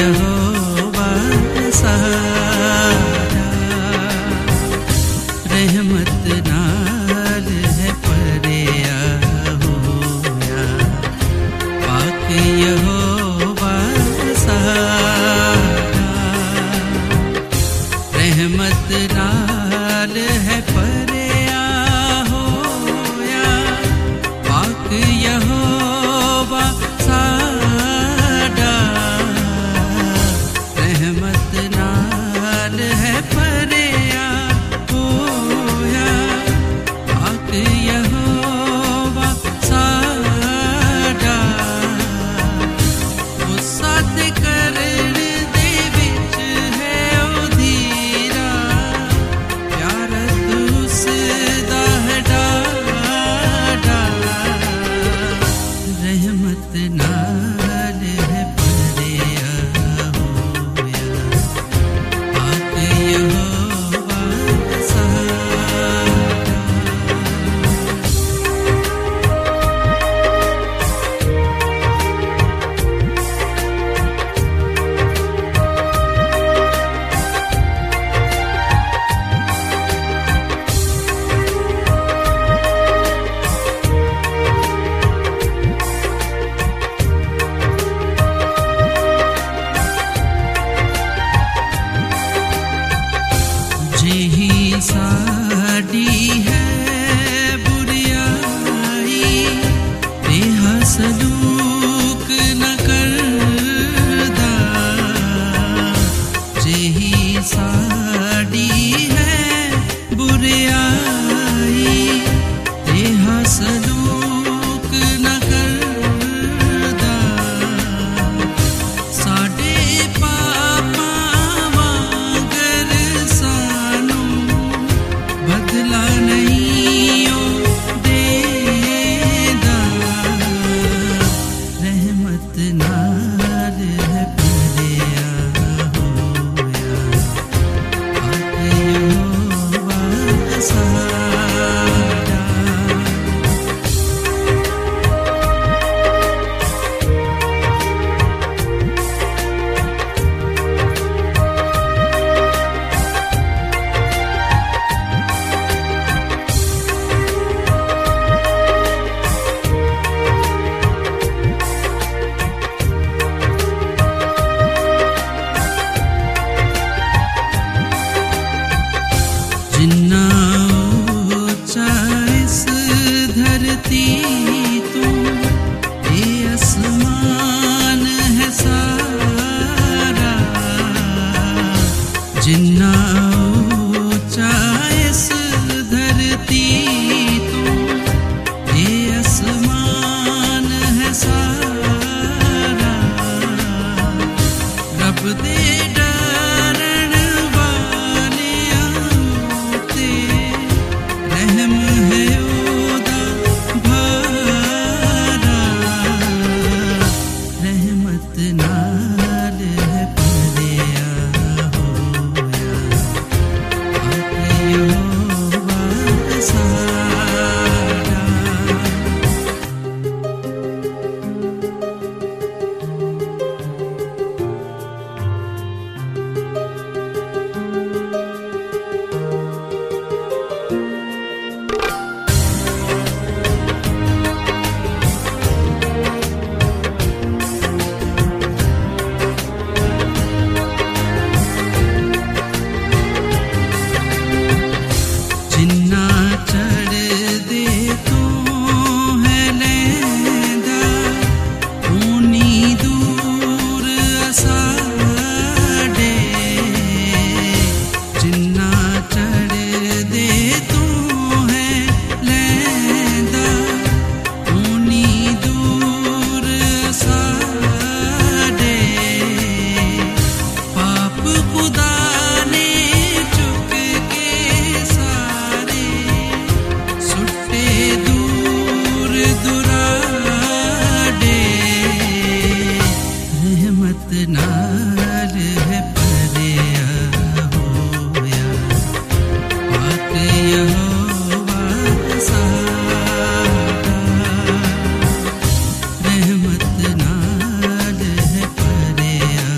यहोवा सहारा। रहमत नाल है परया होया, पाक यहोवा सहारा। रहमत नाल है परया होया, पाक यहोवा साडा। रहमत नाल है परया होया, पाक यहोवा साडा। वो सत करन दे विच है उधीरा, प्यार तुसदा है डाडा। रहमत नाल है परया होया, पाक यहोवा सहारा। जेही साडी है बुरियाई, बेहा सलूक न करदा। जेही साडी है बुरियाई, बेहा सलूक न करदा। साडे पापां वांगर सानू बदला नहीं ओ देदा। रहमत नाल है परया होया, पाक यहोवा सहारा। जिन्ना ऊंचा इस धरती तो ये आसमान है सारा। जिन्ना ऊंचा इस धरती तो ये आसमान है सारा। रब दे डरन वालियां ते रहम है ओदा भारा। रहमत नाल है परया होया, पाक यहोवा सहारा। जिन्ना चढ़दे तो है लैंदा, ऊनी दूर असाडे। जिन्ना चढ़दे तो है लैंदा, ऊनी दूर असाडे। पाप खुदा ने चुक के सारे सुट्टे दूर दुराडे। रहमत नाल है परया होया, पाक यहोवा सहारा। रहमत नाल है परया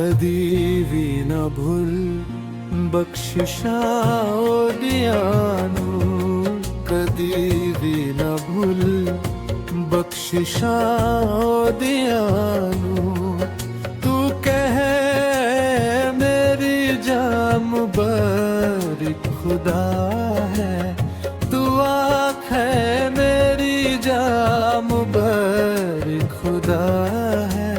कदी भी न भूल बख्शिशा दियानू, कदी भी न भूल बख्शिशा दियानू। तू कह मेरी जान मुबारक खुदा है, तू आँख है मेरी जान मुबारक खुदा है।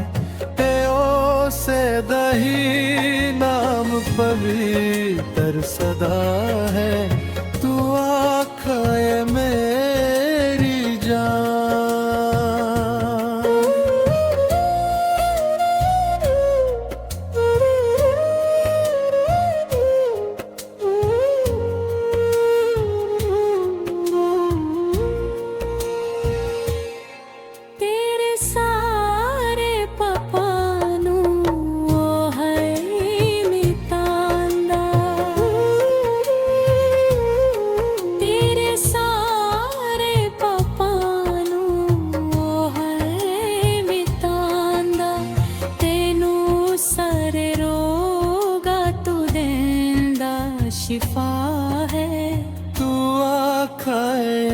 ते ओ से दही नाम पवित्र सदा है, तू आँख है मेरी जान। शिफा है तू आखाए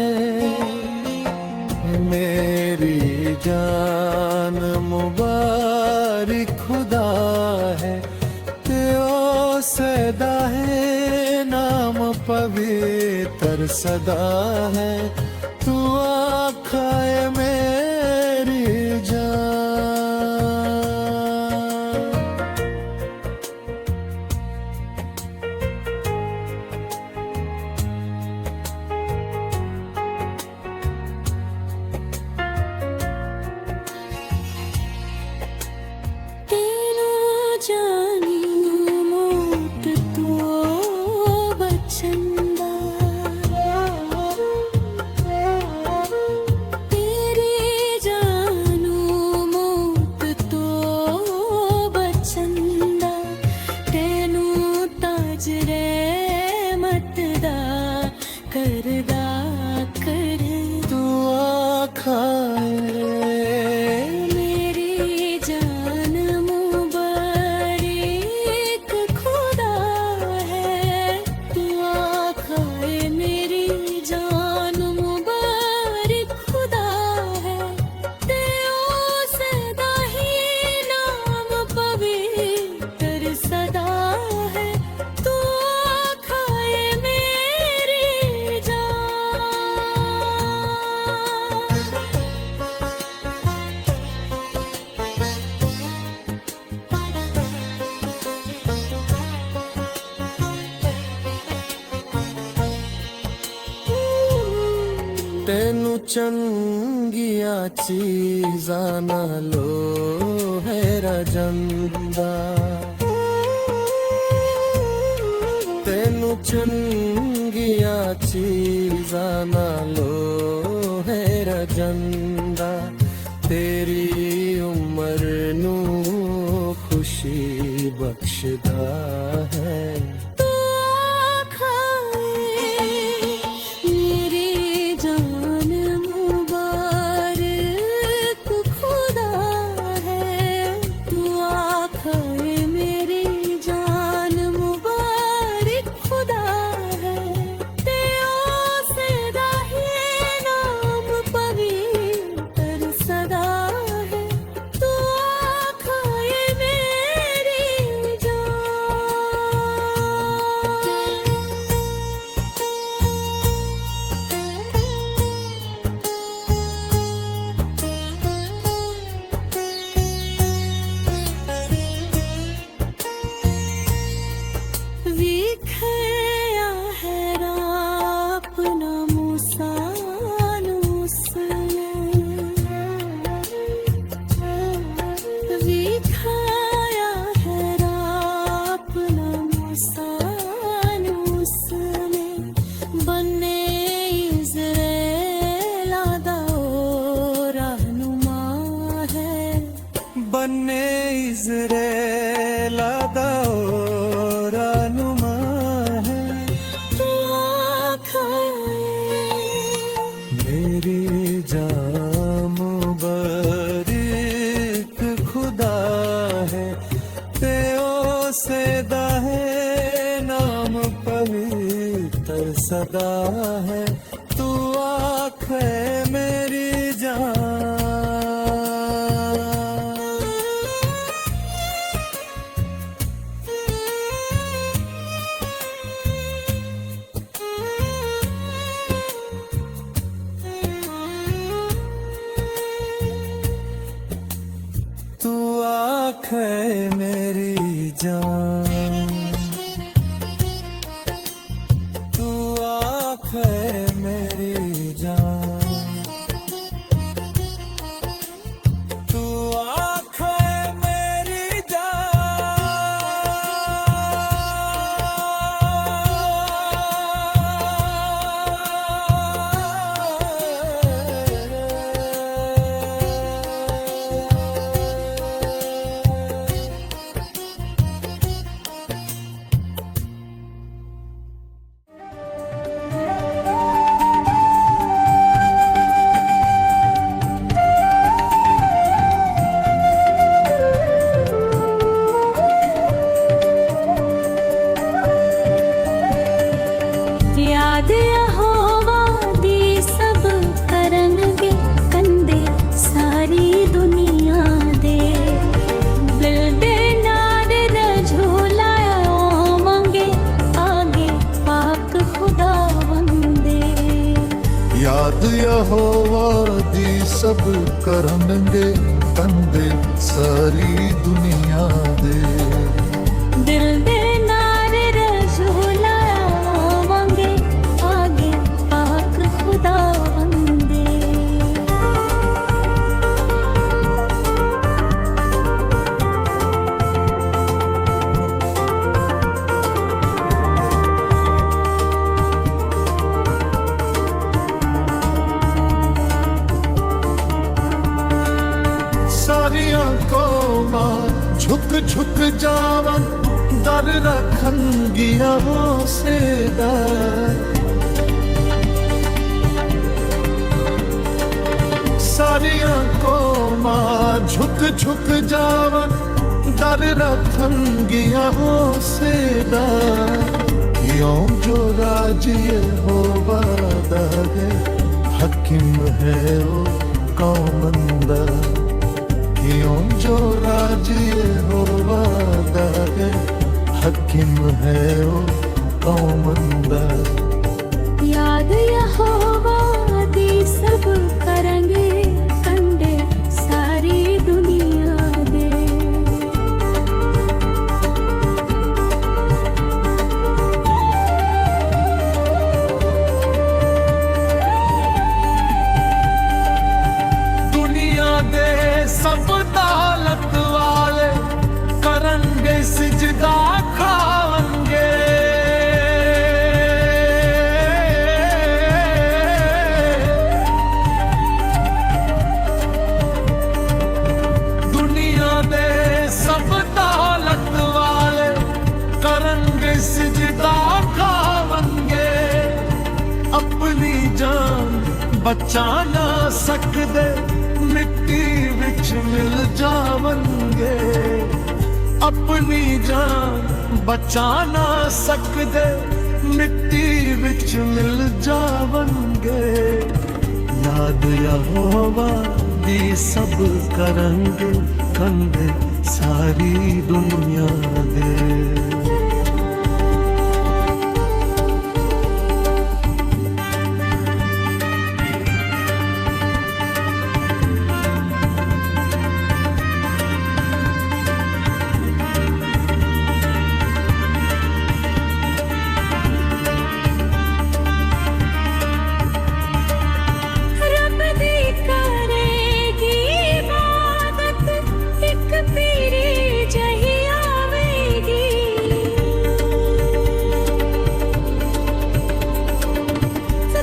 मेरी जान मुबारक खुदा है। तेओ सदा है नाम पवित्र सदा है, तू आखाए मेरी जान। करदा कर तू आखाए मेरी जान मुबारक खुदा है, तू आखाए मेरी जान मुबारक खुदा है। तेओ सदा ही नाम पवित्र सदा है, तू आखाए मेरी जान। तेनू चंगिया चीज़ा नालो है रजंदा, तेनू चंगिया चीज़ा नालो है रजंदा। तेरी उम्र नू खुशी बख्शदा है, तू आखाए मेरी जान मुबारक खुदा है, तू आखाए मेरी जान मुबारक खुदा है। तेओ सदा ही नाम पवित्र सदा है, तू आखाए मेरी विखया है अपना मूसा उसने, विखाया है अपना मूसा उसने। बन्ने इज़राइल दा ओ रहनुमा है, बन्ने इज़राइल दा ओ रहनुमा सदा है तू आँख है मेरी जान। तू आँख है मेरी जान, तू आँख है मेरी जान, तू आँख है मेरी याद यहोवा दी सब करनगे कंदे सारी दुनिया दे दिल दे नार झूलाया मंगे आगे पाक खुदा वंदे। याद यहोवा दी सब करनगे कंदे सारी दुनिया दे दिल दे नार झूलाया मंगे आगे पाक खुदा वंदे। सारियां कौमां झुक झुक जावन दर रखन गिया से दर। सारियां कौमां झुक झुक जावन दर रखन गिया से दर। क्यों जो राजिए हो वादे हकीम है वो कौमंदा। क्यों जो राजिए हो वादे हकीम है वो कौमंदा। याद यहोवा दी सब करेंगे कंडे सारी दुनिया दे दुनिया दे सब दौलत वाले करंगे सिजदा खावंगे। दुनिया दे सब दौलत वाले करंगे सिजदा खावंगे। अपनी जान बचा ना सकदे मिट्टी विच मिल जावंगे। अपनी जान बचा ना सकदे मिट्टी विच मिल जावंगे। याद यहोवा दी सब करंगे कंदे सारी दुनिया दे। रब दी करेगी इबादत एक पीरी जही आवेगी।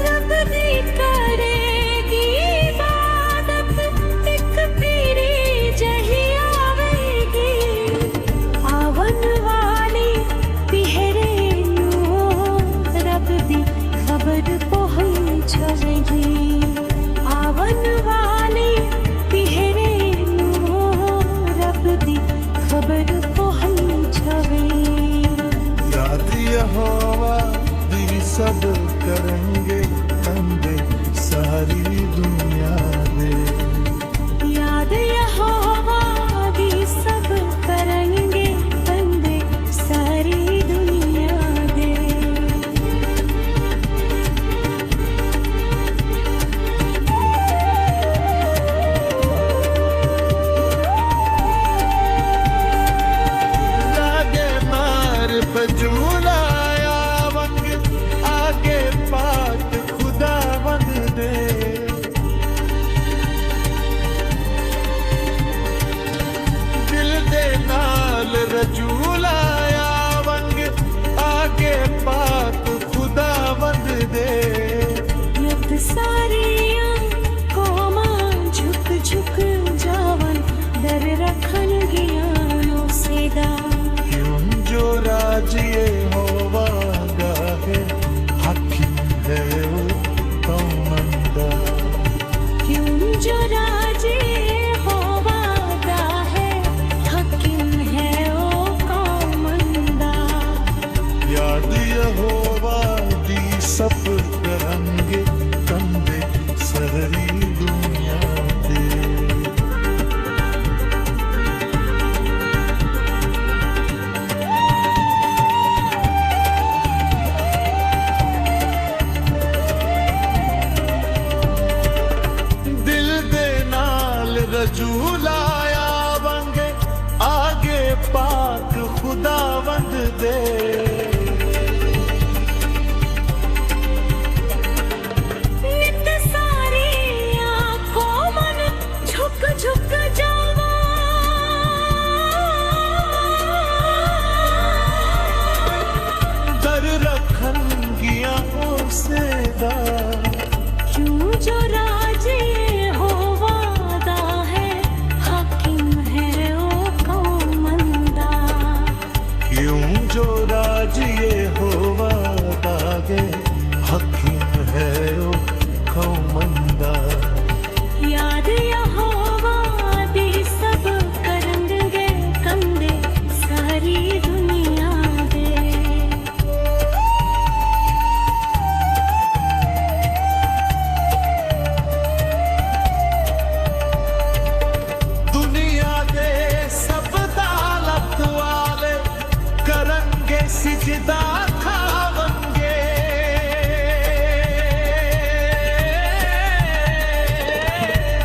रब दी करेगी इबादत एक पीरी जही आवेगी। आवन वाली पिहरे नो रब दी खबर पहुंचावेगी। आवन वाली पिहरे नो रब दी खबर पहुंचावेगी। याद यहोवा दी सब करेंगे कंधे सारी दुनिया दे। याद यहोवा दी सब करेंगे बंदे सारी दुनिया दे। लागे मार बजूलाया वंग आगे पाक खुदा वंग दे। दिल दे नाल रजूलाया वंग आगे पाक खुदा वंग दे। यत सारियां कौमां झुक झुक जावन डर रखन गियानो सेदा। क्यों जो राजिए होवागा है हकीम है वो कौमंदा। क्यों जो राजे होवादा है हकीम है ओ कौमंदा। याद यहोवा दी सब करेंगे कंधे सारी दुनिया दे। दिल दे नाल रजूलाया वंगे आगे पाक खुदा वंद दे। नित सारियां कौमन झुक झुक जावा। दर रखन गिया सेदा। क्यों जो राजे होवादा है हकीम है ओ कौमंदा। क्यों जो राजिए होवा दागे हकीम है ओ कौमंदा। याद यहोवा दी सब करेंगे कंधे सारी दुनिया दे। दुनिया दे सब दालत वाले करेंगे सिजदा खावंगे।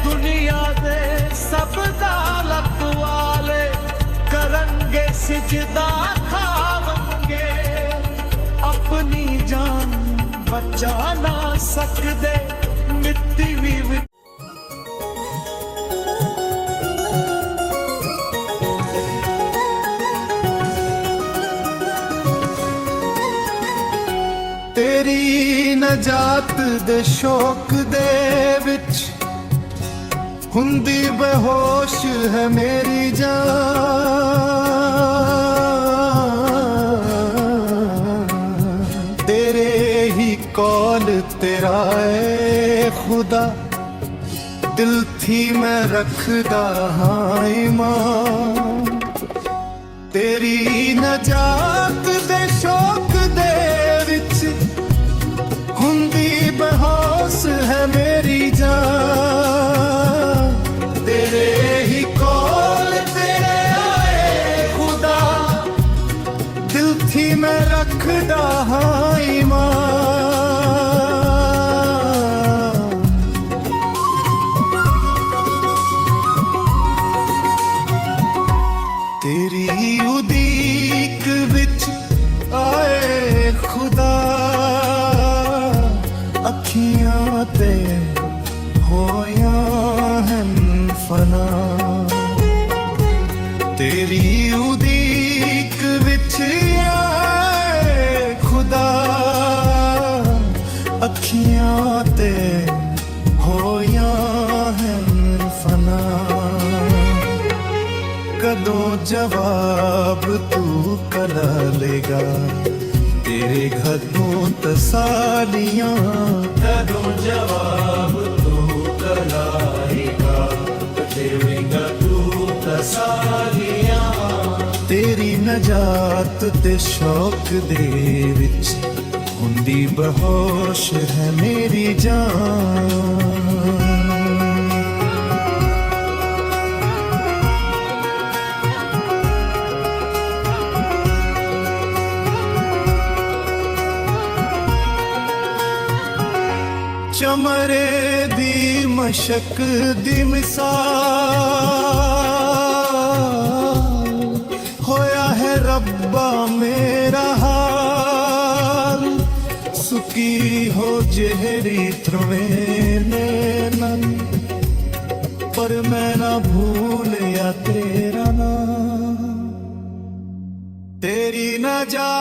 दुनिया दे सब दालत वाले करेंगे सिजदा खावंगे। अपनी जान बचा ना सकदे मिट्टी भी तेरी नजात दे शौक दे विच हुंदी बेहोश है मेरी जान। तेरे ही कौल तेरा है खुदा दिल थी मैं रखदा हाँ ईमान। तेरी नजात दे शौक दे विच हुंदी बेहोश है मेरी जान। तेरे ही कौल तेरे आए खुदा दिल थी मैं रखदा हाँ ईमान। तेरी उदीक विच आए खुदा अखियां ते होया हैं फना। तेरी उदीक विच आए खुदा अखियां ते होया हैं फना। कदों जवाब तू कला लेगा तेरे घरों तसालियां। कदों जवाब तू कलाएगा तेरे घरों तसालियां। तेरी नजात ते शौक दे विच हुंदी बेहोश है मेरी जान। चमरे दी मशक दी मिसाल होया है रब्बा मेरा हाल। सुकी हो जेहरी थ्रवे नैनन पर मैं ना भूलिया तेरा नाम। तेरी ना जा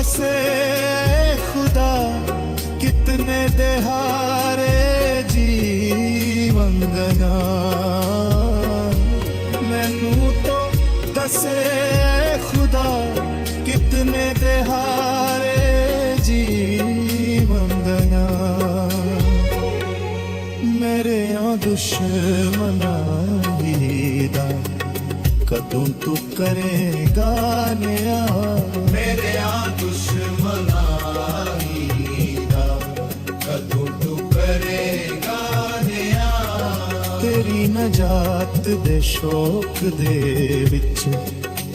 से खुदा कितने देहारे जीवन गया। मैनू तो दसे खुदा कितने देहारे जीवन गया। मेरे यहाँ दुश्मना दा कदों तू करेगा नया। मेरे यहाँ दुश्मना दा कदों तू करेगा नया। तेरी नजात दे शौक दे विच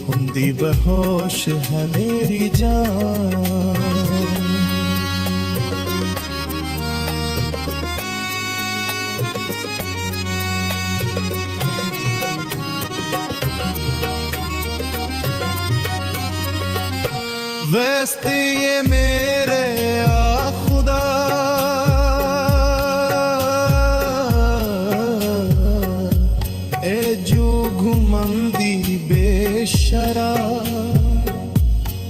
हुंदी बेहोश है मेरी जान। वस्ती ये मेरे आ खुदा ए जो घुमंदी बेशरा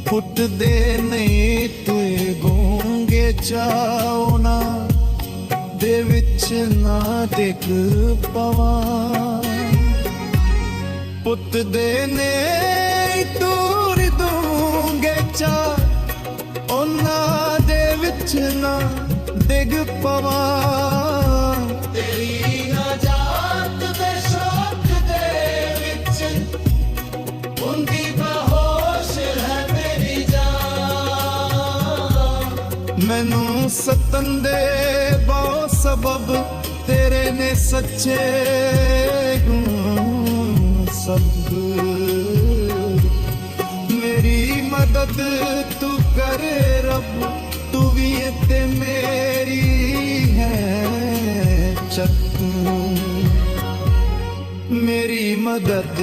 फुट दे नहीं तू गूंगे चावना दे विच ना डिग पवा। पुत दे ने तूर दूंगे चा ओना दे विच ना डिग पवा। तेरी नजात दे शौक दे विच हुंदी बेहोश है मेरी जान। मैनू सतंदे बहुत सबब तेरे ने सच्चे सब। मेरी मदद तू करे रब तू भी ते मेरी है चक। मेरी मदद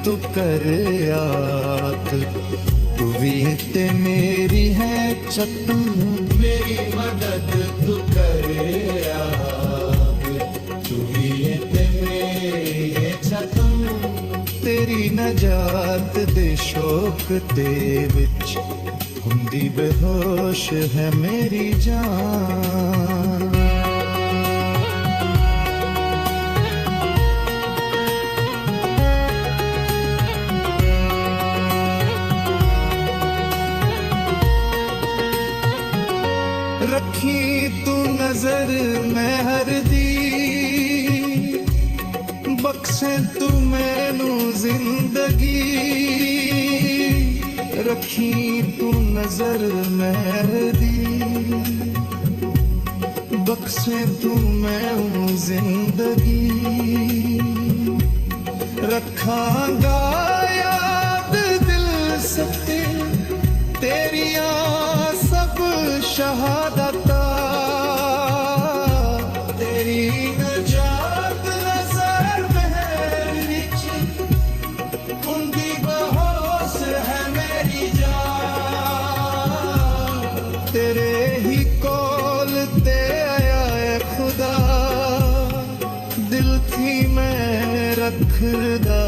तू करे आत तू भी ते मेरी है चक। मेरी मदद तू करे आत तू भी ते मेरी है चक। तेरी नजात दे शौक दे विच हुंदी बेहोश है मेरी जान। रखी तू नजर मेहर दी बख्शे तू मैनू जिंदगी। रखी तू नजर मेहर दी बख्शे तू मैनू जिंदगी। रखांगा याद दिल सत्ते तेरिया सब शहादता। तेरी नजात नजर महल विच हुंदी बेहोश है मेरी जान। तेरे ही कोल ते आया है खुदा दिल थी मैं रखदा।